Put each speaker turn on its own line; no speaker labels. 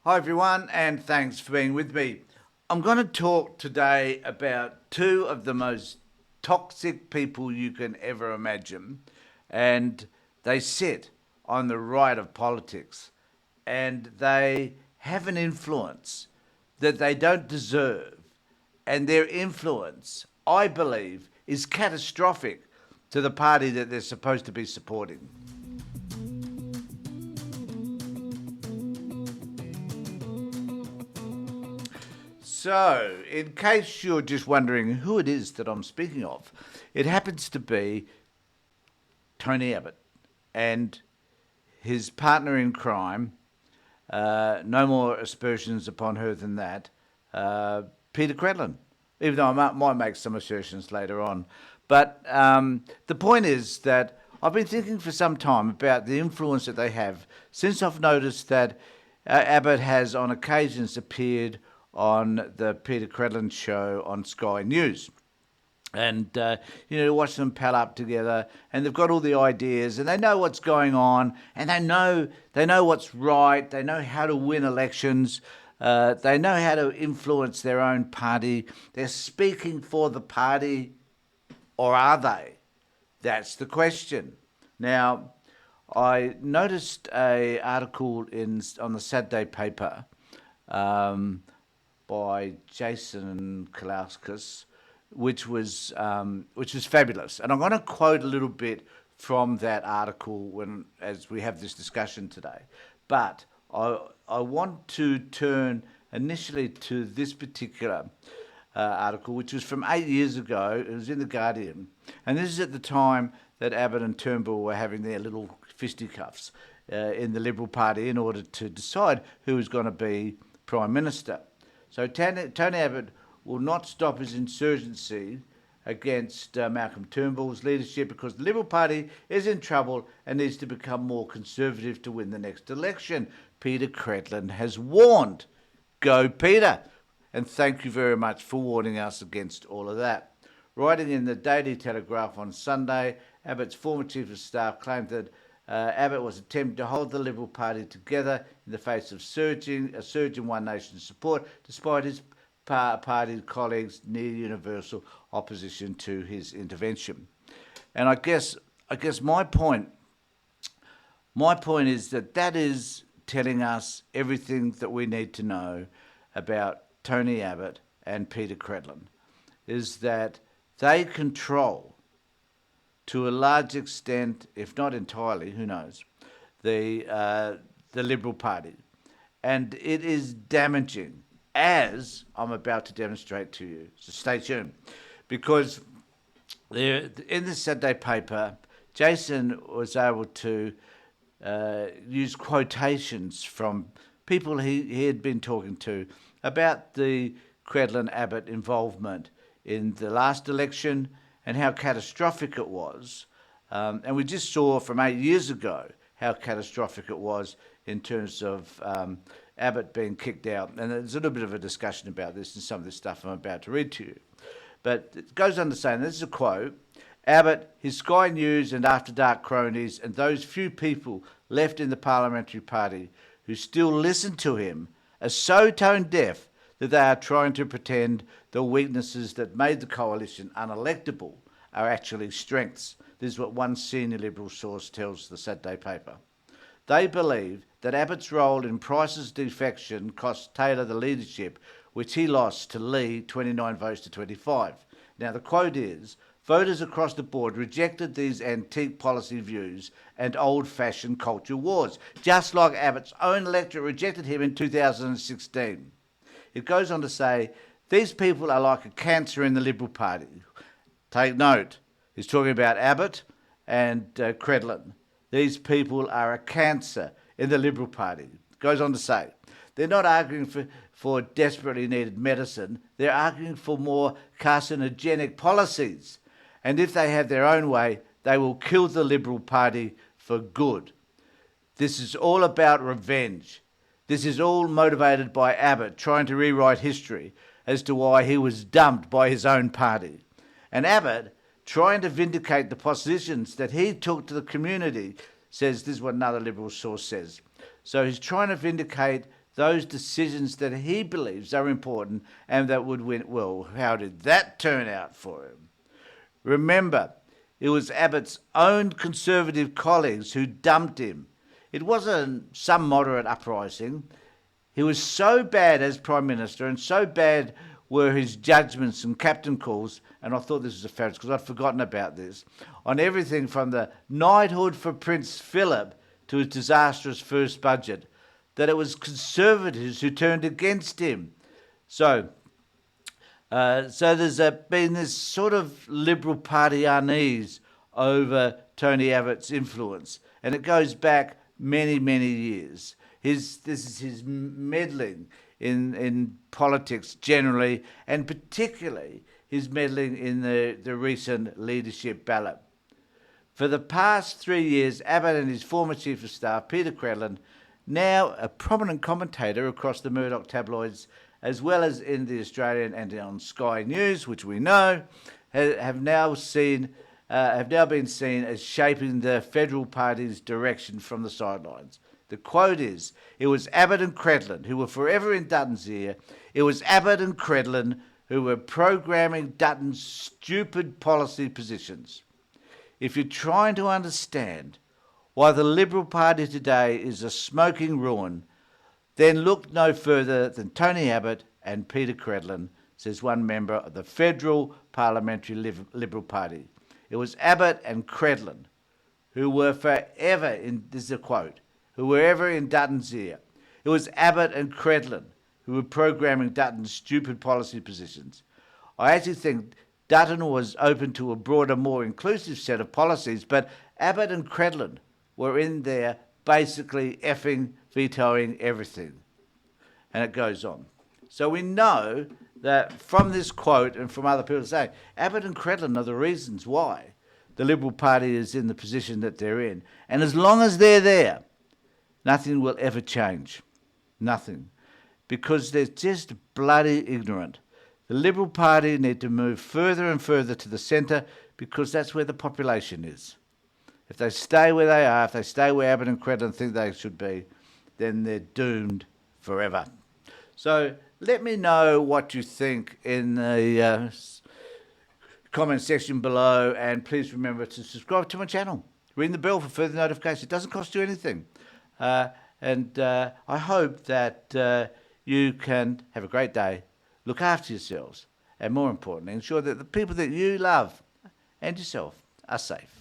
Hi, everyone, and thanks for being with me. I'm going to talk today about two of the most toxic people you can ever imagine, and they sit on the right of politics, and they have an influence that they don't deserve, and their influence, I believe, is catastrophic to the party that they're supposed to be supporting. So, in case you're just wondering who it is that I'm speaking of, it happens to be Tony Abbott and his partner in crime. No more aspersions upon her than that. Peter Credlin, even though might make some assertions later on. But the point is that I've been thinking for some time about the influence that they have since I've noticed that Abbott has on occasions appeared on the Peter Credlin show on Sky News. And watch them pal up together, and they've got all the ideas, and they know what's going on, and they know what's right. They know how to win elections. They know how to influence their own party. They're speaking for the party, or are they? That's the question. Now, I noticed a article on the Saturday paper by Jason Kalauskis, which was fabulous. And I'm going to quote a little bit from that article as we have this discussion today. But I want to turn initially to this particular article, which was from 8 years ago. It was in the Guardian, and this is at the time that Abbott and Turnbull were having their little fisticuffs in the Liberal Party in order to decide who was going to be Prime Minister. So Tony Abbott will not stop his insurgency against Malcolm Turnbull's leadership because the Liberal Party is in trouble and needs to become more conservative to win the next election. Peter Credlin has warned. Go, Peter! And thank you very much for warning us against all of that. Writing in the Daily Telegraph on Sunday, Abbott's former Chief of Staff claimed that Abbott was attempting to hold the Liberal Party together in the face of a surge in One Nation support, despite his party colleagues' near universal opposition to his intervention. And I guess my point is that is telling us everything that we need to know about Tony Abbott and Peter Credlin, is that they control, to a large extent, if not entirely, who knows, the Liberal Party. And it is damaging, as I'm about to demonstrate to you. So stay tuned. Because in the Saturday paper, Jason was able to use quotations from people he had been talking to about the Credlin-Abbott involvement in the last election and how catastrophic it was. And we just saw from 8 years ago how catastrophic it was in terms of Abbott being kicked out. And there's a little bit of a discussion about this and some of this stuff I'm about to read to you. But it goes on to say, and this is a quote, Abbott, his Sky News and After Dark cronies, and those few people left in the Parliamentary Party who still listen to him are so tone deaf that they are trying to pretend the weaknesses that made the coalition unelectable are actually strengths. This is what one senior Liberal source tells the Saturday paper. They believe that Abbott's role in Price's defection cost Taylor the leadership, which he lost to Lee 29 votes to 25. Now, the quote is, voters across the board rejected these antique policy views and old-fashioned culture wars, just like Abbott's own electorate rejected him in 2016. It goes on to say, these people are like a cancer in the Liberal Party. Take note, he's talking about Abbott and Credlin. These people are a cancer in the Liberal Party. It goes on to say, they're not arguing for desperately needed medicine, they're arguing for more carcinogenic policies. And if they have their own way, they will kill the Liberal Party for good. This is all about revenge. This is all motivated by Abbott trying to rewrite history as to why he was dumped by his own party. And Abbott trying to vindicate the positions that he took to the community, says, this is what another Liberal source says. So he's trying to vindicate those decisions that he believes are important and that would win. Well, how did that turn out for him? Remember, it was Abbott's own Conservative colleagues who dumped him. It wasn't some moderate uprising. He was so bad as Prime Minister, and so bad were his judgments and captain calls, and I thought this was a fact because I'd forgotten about this, on everything from the knighthood for Prince Philip to his disastrous first budget, that it was Conservatives who turned against him. So there's been this sort of Liberal Party unease over Tony Abbott's influence, and it goes back many, many years. This is his meddling in politics generally, and particularly his meddling in the recent leadership ballot. For the past 3 years, Abbott and his former Chief of Staff, Peter Credlin, now a prominent commentator across the Murdoch tabloids, as well as in the Australian and on Sky News, which we know, have now been seen as shaping the federal party's direction from the sidelines. The quote is, "It was Abbott and Credlin who were forever in Dutton's ear. It was Abbott and Credlin who were programming Dutton's stupid policy positions." If you're trying to understand why the Liberal Party today is a smoking ruin, then look no further than Tony Abbott and Peter Credlin, says one member of the Federal Parliamentary Liberal Party. It was Abbott and Credlin who were forever in, this is a quote, who were ever in Dutton's ear. It was Abbott and Credlin who were programming Dutton's stupid policy positions. I actually think Dutton was open to a broader, more inclusive set of policies, but Abbott and Credlin were in there basically effing vetoing everything. And it goes on. So we know that from this quote and from other people saying, Abbott and Credlin are the reasons why the Liberal Party is in the position that they're in. And as long as they're there, nothing will ever change. Nothing. Because they're just bloody ignorant. The Liberal Party need to move further and further to the centre because that's where the population is. If they stay where they are, if they stay where Abbott and Credlin think they should be, then they're doomed forever. So let me know what you think in the comment section below, and please remember to subscribe to my channel. Ring the bell for further notifications. It doesn't cost you anything. And I hope that you can have a great day, look after yourselves, and more importantly, ensure that the people that you love and yourself are safe.